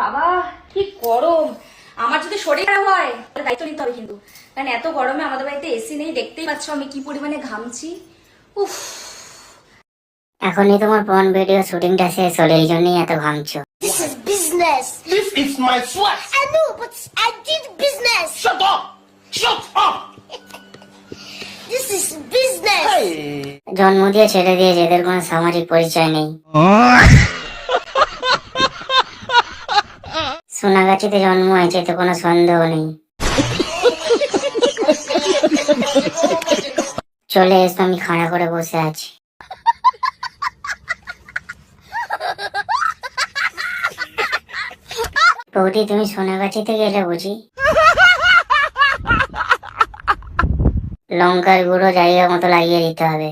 বাবা কি গরম, আমার যদি শরীর খারাপ হয় তাহলে দায়িত্ব নিতে হবে কিন্তু, কারণ এত গরমে আমাদের বাড়িতে এসি নেই, দেখতেই পাচ্ছ আমি কি পরিমাণে ঘামছি। উফ, এখনই তোমার পর্ন ভিডিও শুটিংটা শেষ হলো, এই জন্যই এত ঘামছো। This is business. This is my sweat. I know, but I did business. Shut up! Shut up! This is business. Hey! জন্ম দিয়ে ছেড়ে দিয়ে এদের কোনো সামাজিক পরিচয় নেই। সোনাগাছিতে জন্ম হয়েছে তো কোনো সন্দেহ নেই। চলে এসো, আমি খাড়া করে বসে আছি। বৌদি তুমি সোনাগাছিতে গেলে বুঝি? লঙ্কার গুঁড়ো জায়গা মতো লাগিয়ে দিতে হবে।